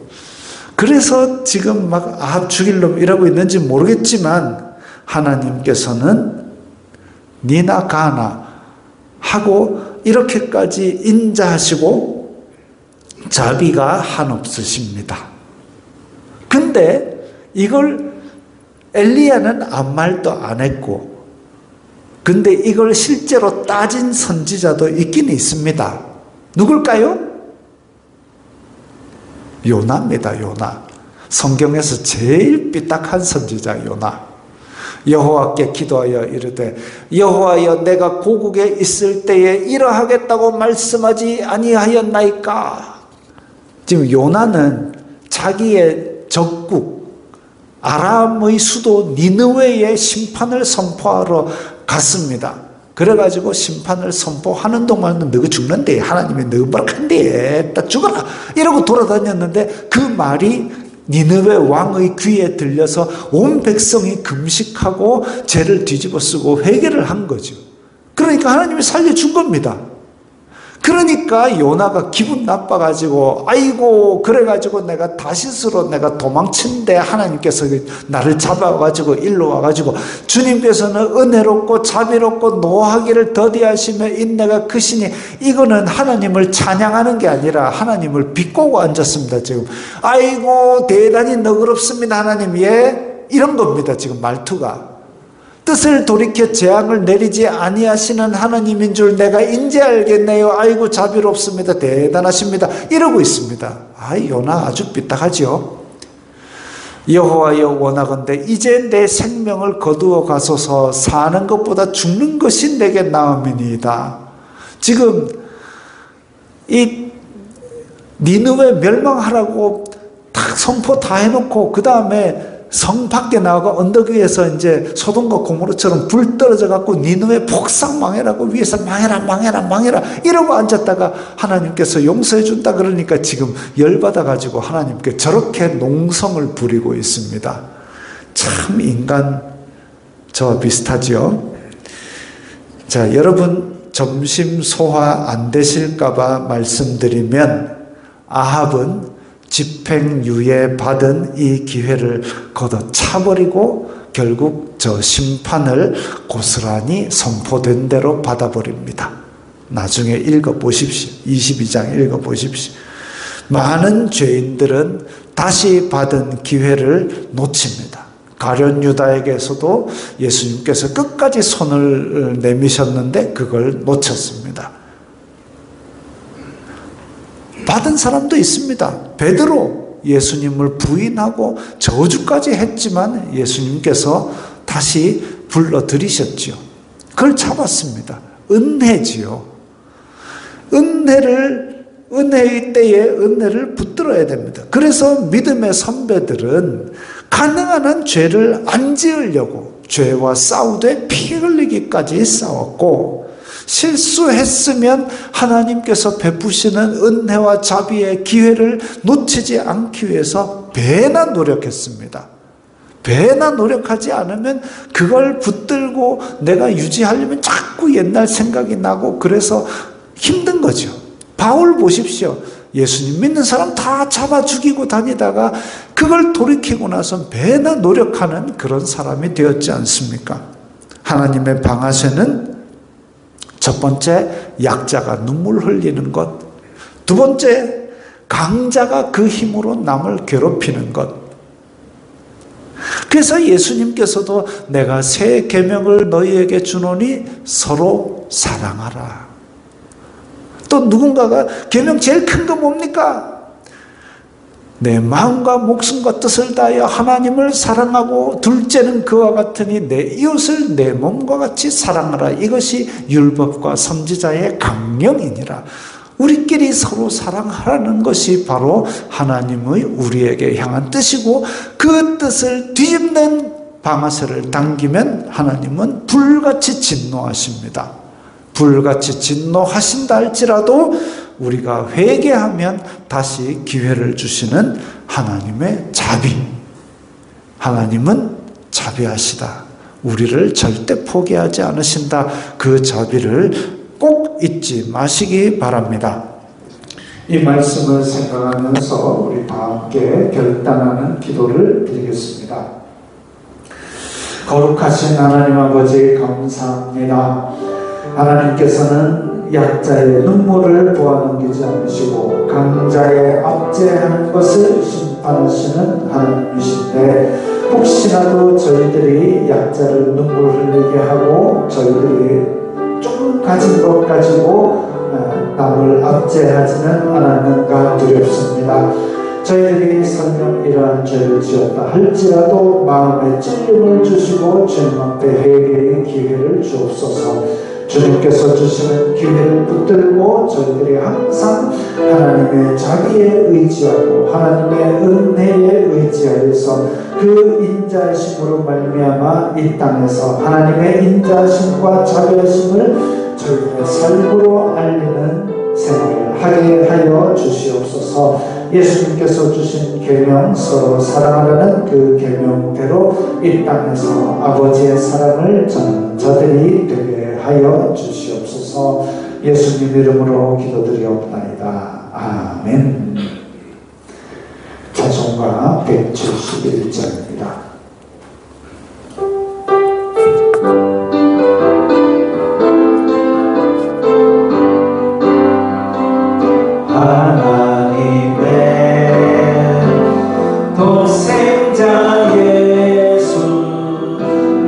그래서 지금 막 아합 죽일 놈 이러고 있는지 모르겠지만 하나님께서는 니나 가나 하고 이렇게까지 인자하시고 자비가 한없으십니다. 근데 이걸 엘리야는 아무 말도 안 했고, 근데 이걸 실제로 따진 선지자도 있긴 있습니다. 누굴까요? 요나입니다. 요나. 성경에서 제일 삐딱한 선지자 요나. 여호와께 기도하여 이르되 여호와여, 내가 고국에 있을 때에 이러하겠다고 말씀하지 아니하였나이까. 지금 요나는 자기의 적국 아람의 수도 니느웨의 심판을 선포하러 갔습니다. 그래가지고 심판을 선포하는 동안은 너가 죽는데 하나님이 너가 뭐라한데 딱 죽어라 이러고 돌아다녔는데 그 말이 니느웨 왕의 귀에 들려서 온 백성이 금식하고 죄를 뒤집어 쓰고 회개를 한 거죠. 그러니까 하나님이 살려준 겁니다. 그러니까 요나가 기분 나빠가지고 아이고 그래가지고 내가 다시스로 내가 도망친데 하나님께서 나를 잡아가지고 일로 와가지고 주님께서는 은혜롭고 자비롭고 노하기를 더디하시며 인내가 크시니 이거는 하나님을 찬양하는 게 아니라 하나님을 비꼬고 앉았습니다. 지금 아이고 대단히 너그럽습니다 하나님. 예, 이런 겁니다. 지금 말투가 뜻을 돌이켜 재앙을 내리지 아니하시는 하나님인 줄 내가 인제 알겠네요. 아이고 자비롭습니다. 대단하십니다. 이러고 있습니다. 요나 아주 삐딱하지요. 여호와여 원하건대 이제 내 생명을 거두어 가소서. 사는 것보다 죽는 것이 내게 나음이니이다. 지금 이 니느웨 멸망하라고 딱 선포 다 해놓고 그 다음에 성 밖에 나가고 언덕 위에서 이제 소돔과 고모르처럼 불 떨어져 갖고 니느웨 폭삭 망해라고 위에서 망해라 이러고 앉았다가 하나님께서 용서해 준다 그러니까 지금 열받아 가지고 하나님께 저렇게 농성을 부리고 있습니다. 참 인간 저와 비슷하지요. 자, 여러분 점심 소화 안 되실까 봐 말씀드리면 아합은 집행유예 받은 이 기회를 걷어차버리고 결국 저 심판을 고스란히 선포된 대로 받아버립니다. 나중에 읽어보십시오. 22장 읽어보십시오. 많은 죄인들은 다시 받은 기회를 놓칩니다. 가룟 유다에게서도 예수님께서 끝까지 손을 내미셨는데 그걸 놓쳤습니다. 받은 사람도 있습니다. 베드로 예수님을 부인하고 저주까지 했지만 예수님께서 다시 불러들이셨지요. 그걸 잡았습니다. 은혜지요. 은혜의 때에 은혜를 붙들어야 됩니다. 그래서 믿음의 선배들은 가능한 한 죄를 안 지으려고 죄와 싸우되 피 흘리기까지 싸웠고, 실수했으면 하나님께서 베푸시는 은혜와 자비의 기회를 놓치지 않기 위해서 배나 노력했습니다. 배나 노력하지 않으면 그걸 붙들고 내가 유지하려면 자꾸 옛날 생각이 나고 그래서 힘든 거죠. 바울 보십시오. 예수님 믿는 사람 다 잡아 죽이고 다니다가 그걸 돌이키고 나서 배나 노력하는 그런 사람이 되었지 않습니까? 하나님의 방아쇠는 첫 번째, 약자가 눈물 흘리는 것. 두 번째, 강자가 그 힘으로 남을 괴롭히는 것. 그래서 예수님께서도 내가 새 계명을 너희에게 주노니 서로 사랑하라. 또 누군가가 계명 제일 큰 거 뭡니까? 내 마음과 목숨과 뜻을 다하여 하나님을 사랑하고 둘째는 그와 같으니 내 이웃을 내 몸과 같이 사랑하라. 이것이 율법과 선지자의 강령이니라. 우리끼리 서로 사랑하라는 것이 바로 하나님의 우리에게 향한 뜻이고, 그 뜻을 뒤집는 방아쇠를 당기면 하나님은 불같이 진노하십니다. 불같이 진노하신다 할지라도 우리가 회개하면 다시 기회를 주시는 하나님의 자비. 하나님은 자비하시다. 우리를 절대 포기하지 않으신다. 그 자비를 꼭 잊지 마시기 바랍니다. 이 말씀을 생각하면서 우리 다 함께 결단하는 기도를 드리겠습니다. 거룩하신 하나님 아버지 감사합니다. 하나님께서는 약자의 눈물을 보아넘기지 않으시고 강자의 압제하는 것을 심판하시는 하나님이신데, 혹시라도 저희들이 약자를 눈물 흘리게 하고 저희들이 조금 가진 것 가지고 남을 압제하지는 않았는가 두렵습니다. 저희들이 설령 이러한 죄를 지었다 할지라도 마음에 찔림을 주시고 주님 앞에 회개의 기회를 주옵소서. 주님께서 주시는 기회를 붙들고 저희들이 항상 하나님의 자비에 의지하고 하나님의 은혜에 의지하여서 그 인자하심으로 말미암아 이 땅에서 하나님의 인자하심과 자비하심을 저희들의 삶으로 알리는 생활을 하게 하여 주시옵소서. 예수님께서 주신 계명, 서로 사랑하라는 그 계명대로 이 땅에서 아버지의 사랑을 전하는 자들이 되게 하여 주시옵소서. 예수님 이름으로 기도드리옵나이다. 아멘. 찬송가 171장입니다. 하나님의 독생자 예수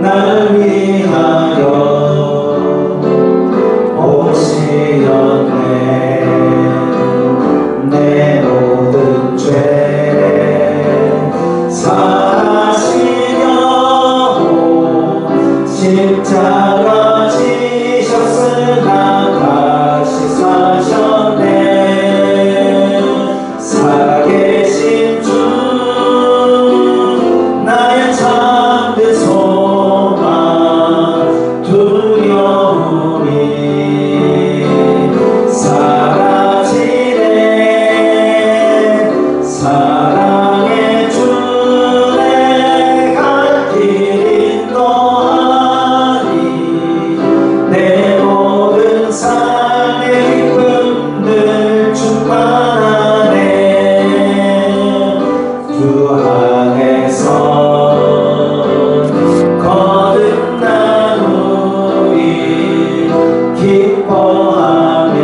날 위해 안에서 거듭난 우리 기뻐하며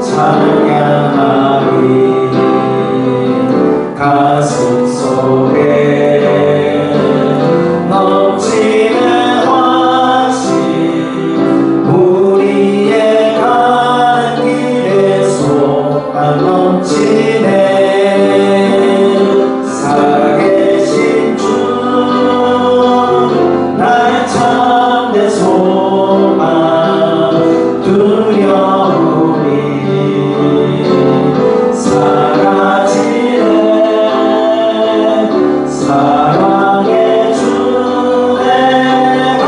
찬양하리. 가슴 속에 넘치는 확신, 우리의 가는 길에 소망 넘치네. 살아계신 주 나의 참된 소망, 두려움이 사라지네. 사랑의 주 내 갈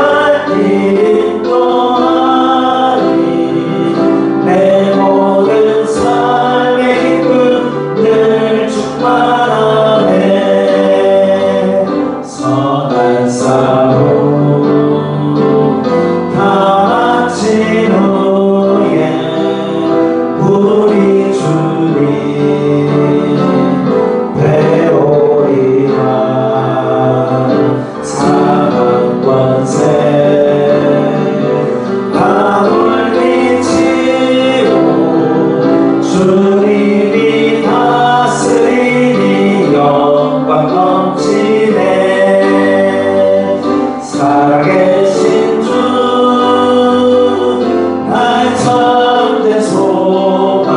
길 인도하리. 내 모든 삶의 기쁨 늘 충만하네. 선한 싸움 다 마친 후에 우리 주님 배우리라. 사망 권세 다 물리치고 주님이 다스리니 영광 넘치네. 살아계신 주 나의 참된 소망,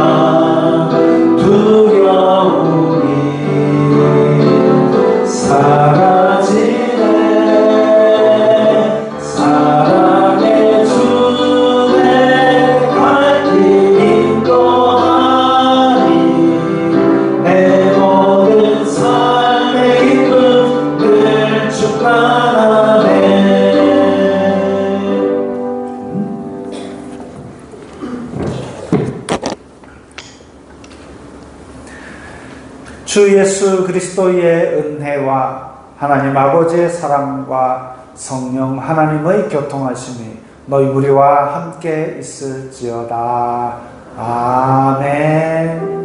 두려움이 사라지네. 사랑의 주 내 갈 길 인도하리. 내 모든 삶의 기쁨 늘 충만하네. 주 예수 그리스도의 은혜와 하나님 아버지의 사랑과 성령 하나님의 교통하심이 너희 우리와 함께 있을지어다. 아멘.